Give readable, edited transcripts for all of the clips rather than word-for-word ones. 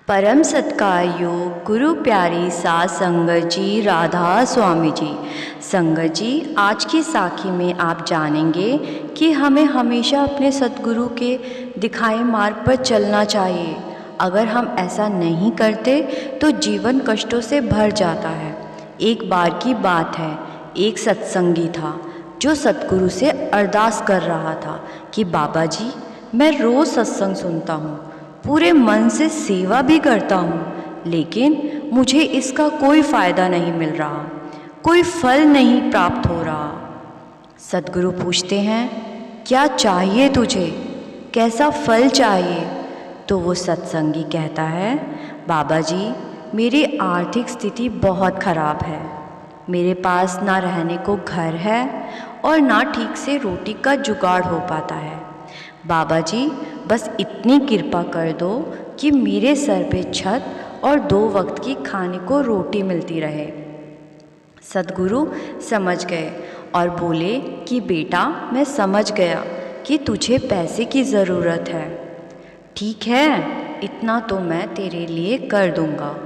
परम सत्कार योग गुरु प्यारी सात संगत जी, राधा स्वामी जी। संगत जी, आज की साखी में आप जानेंगे कि हमें हमेशा अपने सद्गुरु के दिखाए मार्ग पर चलना चाहिए। अगर हम ऐसा नहीं करते तो जीवन कष्टों से भर जाता है। एक बार की बात है, एक सत्संगी था जो सद्गुरु से अरदास कर रहा था कि बाबा जी, मैं रोज़ सत्संग सुनता हूँ, पूरे मन से सेवा भी करता हूँ, लेकिन मुझे इसका कोई फ़ायदा नहीं मिल रहा, कोई फल नहीं प्राप्त हो रहा। सद्गुरु पूछते हैं, क्या चाहिए तुझे, कैसा फल चाहिए? तो वो सत्संगी कहता है, बाबा जी, मेरी आर्थिक स्थिति बहुत खराब है। मेरे पास ना रहने को घर है और ना ठीक से रोटी का जुगाड़ हो पाता है। बाबा जी, बस इतनी कृपा कर दो कि मेरे सर पे छत और 2 वक्त की खाने को रोटी मिलती रहे। सद्गुरु समझ गए और बोले कि बेटा, मैं समझ गया कि तुझे पैसे की ज़रूरत है। ठीक है, इतना तो मैं तेरे लिए कर दूंगा,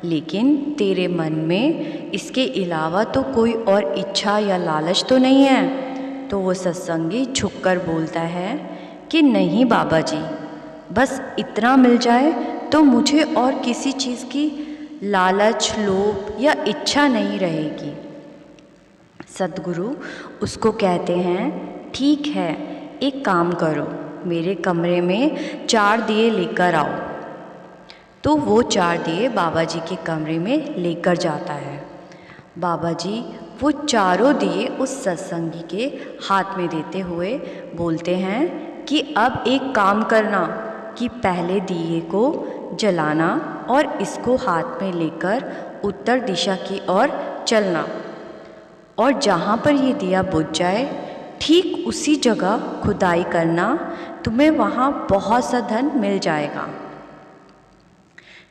लेकिन तेरे मन में इसके अलावा तो कोई और इच्छा या लालच तो नहीं है? तो वो सत्संगी झुककर बोलता है कि नहीं बाबा जी, बस इतना मिल जाए तो मुझे और किसी चीज़ की लालच, लोभ या इच्छा नहीं रहेगी। सद्गुरु उसको कहते हैं, ठीक है, एक काम करो, मेरे कमरे में 4 दिए लेकर आओ। तो वो 4 दिए बाबा जी के कमरे में लेकर जाता है। बाबा जी वो चारों दिए उस सत्संगी के हाथ में देते हुए बोलते हैं कि अब एक काम करना कि पहले दिए को जलाना और इसको हाथ में लेकर उत्तर दिशा की ओर चलना, और जहाँ पर ये दिया बुझ जाए ठीक उसी जगह खुदाई करना, तुम्हें वहाँ बहुत सा धन मिल जाएगा।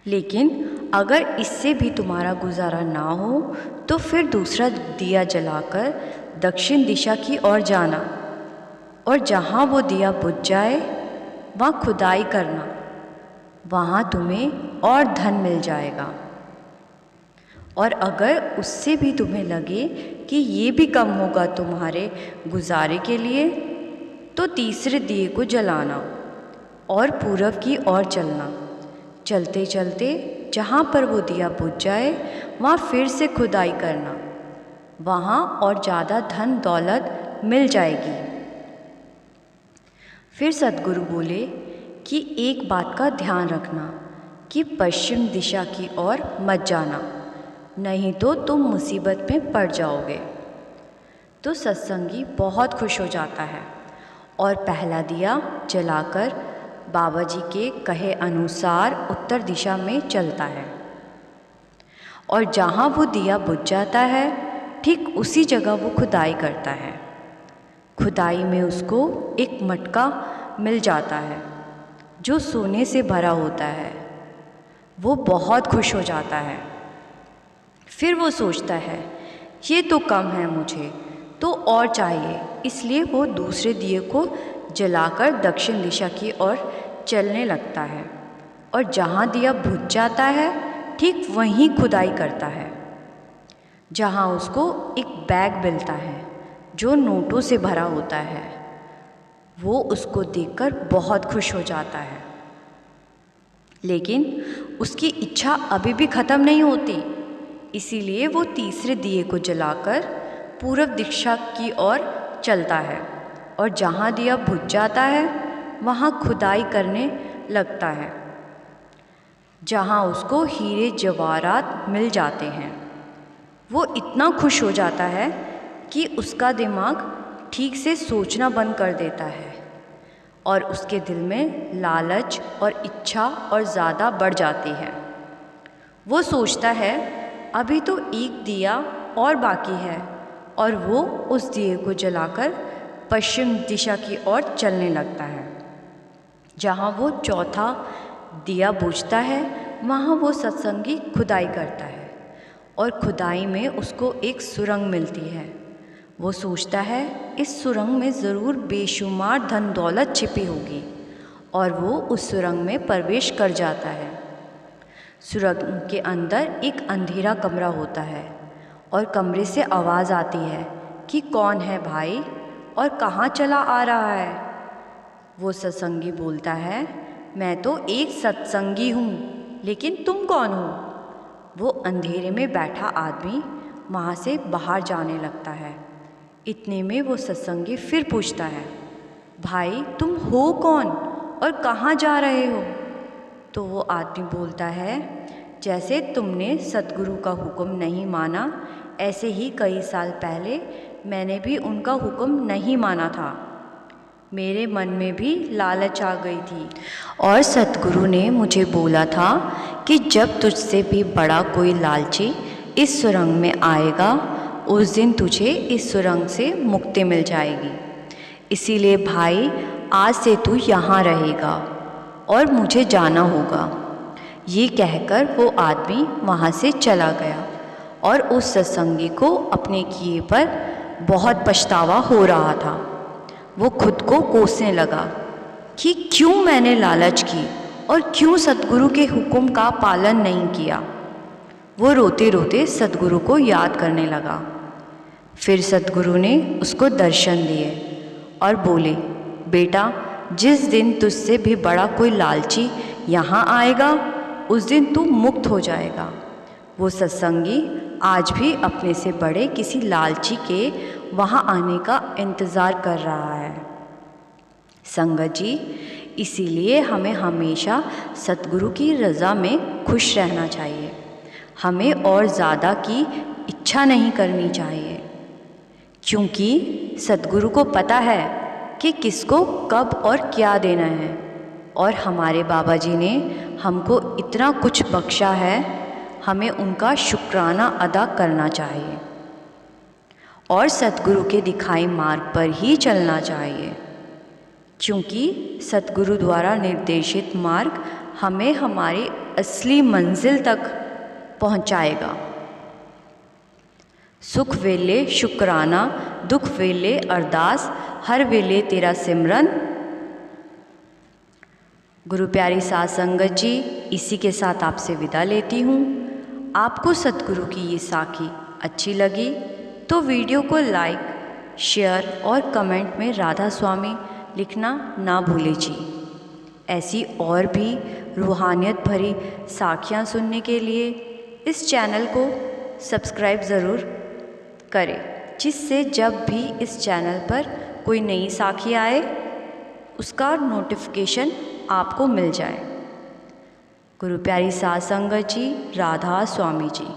लेकिन अगर इससे भी तुम्हारा गुजारा ना हो तो फिर दूसरा दिया जलाकर दक्षिण दिशा की ओर जाना, और जहाँ वो दिया बुझ जाए वहाँ खुदाई करना, वहाँ तुम्हें और धन मिल जाएगा। और अगर उससे भी तुम्हें लगे कि ये भी कम होगा तुम्हारे गुजारे के लिए, तो तीसरे दिए को जलाना और पूरब की ओर चलना। चलते चलते जहाँ पर वो दिया बुझ जाए वहाँ फिर से खुदाई करना, वहाँ और ज़्यादा धन दौलत मिल जाएगी। फिर सद्गुरु बोले कि एक बात का ध्यान रखना कि पश्चिम दिशा की ओर मत जाना, नहीं तो तुम मुसीबत में पड़ जाओगे। तो सत्संगी बहुत खुश हो जाता है और पहला दिया जलाकर बाबा जी के कहे अनुसार उत्तर दिशा में चलता है, और जहाँ वो दिया बुझ जाता है ठीक उसी जगह वो खुदाई करता है। खुदाई में उसको एक मटका मिल जाता है जो सोने से भरा होता है। वो बहुत खुश हो जाता है। फिर वो सोचता है, ये तो कम है, मुझे तो और चाहिए, इसलिए वो दूसरे दिए को जलाकर दक्षिण दिशा की ओर चलने लगता है, और जहाँ दिया बुझ जाता है ठीक वहीं खुदाई करता है, जहाँ उसको एक बैग मिलता है जो नोटों से भरा होता है। वो उसको देखकर बहुत खुश हो जाता है, लेकिन उसकी इच्छा अभी भी ख़त्म नहीं होती, इसीलिए वो तीसरे दिए को जलाकर पूरब दिशा की ओर चलता है, और जहाँ दिया बुझ जाता है वहाँ खुदाई करने लगता है, जहाँ उसको हीरे जवाहरात मिल जाते हैं। वो इतना खुश हो जाता है कि उसका दिमाग ठीक से सोचना बंद कर देता है, और उसके दिल में लालच और इच्छा और ज़्यादा बढ़ जाती है। वो सोचता है, अभी तो एक दिया और बाकी है, और वो उस दिए को जलाकर पश्चिम दिशा की ओर चलने लगता है। जहाँ वो चौथा दिया बुझता है वहाँ वो सत्संगी खुदाई करता है, और खुदाई में उसको एक सुरंग मिलती है। वो सोचता है, इस सुरंग में ज़रूर बेशुमार धन दौलत छिपी होगी, और वो उस सुरंग में प्रवेश कर जाता है। सुरंग के अंदर एक अंधेरा कमरा होता है और कमरे से आवाज़ आती है कि कौन है भाई और कहाँ चला आ रहा है। वो सत्संगी बोलता है, मैं तो एक सत्संगी हूँ, लेकिन तुम कौन हो? वो अंधेरे में बैठा आदमी वहाँ से बाहर जाने लगता है। इतने में वो सत्संगी फिर पूछता है, भाई तुम हो कौन और कहाँ जा रहे हो? तो वो आदमी बोलता है, जैसे तुमने सतगुरु का हुक्म नहीं माना, ऐसे ही कई साल पहले मैंने भी उनका हुक्म नहीं माना था। मेरे मन में भी लालच आ गई थी और सतगुरु ने मुझे बोला था कि जब तुझसे भी बड़ा कोई लालची इस सुरंग में आएगा, उस दिन तुझे इस सुरंग से मुक्ति मिल जाएगी। इसीलिए भाई आज से तू यहाँ रहेगा और मुझे जाना होगा। ये कहकर वो आदमी वहाँ से चला गया और उस सत्संगी को अपने किए पर बहुत पछतावा हो रहा था। वो खुद को कोसने लगा कि क्यों मैंने लालच की और क्यों सतगुरु के हुक्म का पालन नहीं किया। वो रोते रोते सतगुरु को याद करने लगा। फिर सतगुरु ने उसको दर्शन दिए और बोले, बेटा जिस दिन तुझसे भी बड़ा कोई लालची यहाँ आएगा, उस दिन तू मुक्त हो जाएगा। वो सत्संगी आज भी अपने से बड़े किसी लालची के वहाँ आने का इंतज़ार कर रहा है। संगत जी, इसीलिए हमें हमेशा सतगुरु की रज़ा में खुश रहना चाहिए। हमें और ज़्यादा की इच्छा नहीं करनी चाहिए, क्योंकि सतगुरु को पता है कि किसको कब और क्या देना है। और हमारे बाबा जी ने हमको इतना कुछ बख्शा है, हमें उनका शुक्राना अदा करना चाहिए और सतगुरु के दिखाए मार्ग पर ही चलना चाहिए, क्योंकि सतगुरु द्वारा निर्देशित मार्ग हमें हमारी असली मंजिल तक पहुंचाएगा। सुख वेले शुक्राना, दुख वेले अरदास, हर वेले तेरा सिमरन। गुरु प्यारी साध संगत जी, इसी के साथ आपसे विदा लेती हूँ। आपको सतगुरु की ये साखी अच्छी लगी तो वीडियो को लाइक, शेयर और कमेंट में राधा स्वामी लिखना ना भूलें जी। ऐसी और भी रूहानियत भरी साखियाँ सुनने के लिए इस चैनल को सब्सक्राइब ज़रूर करें, जिससे जब भी इस चैनल पर कोई नई साखी आए उसका नोटिफिकेशन आपको मिल जाए। गुरु प्यारी साध संगत जी, राधा स्वामी जी।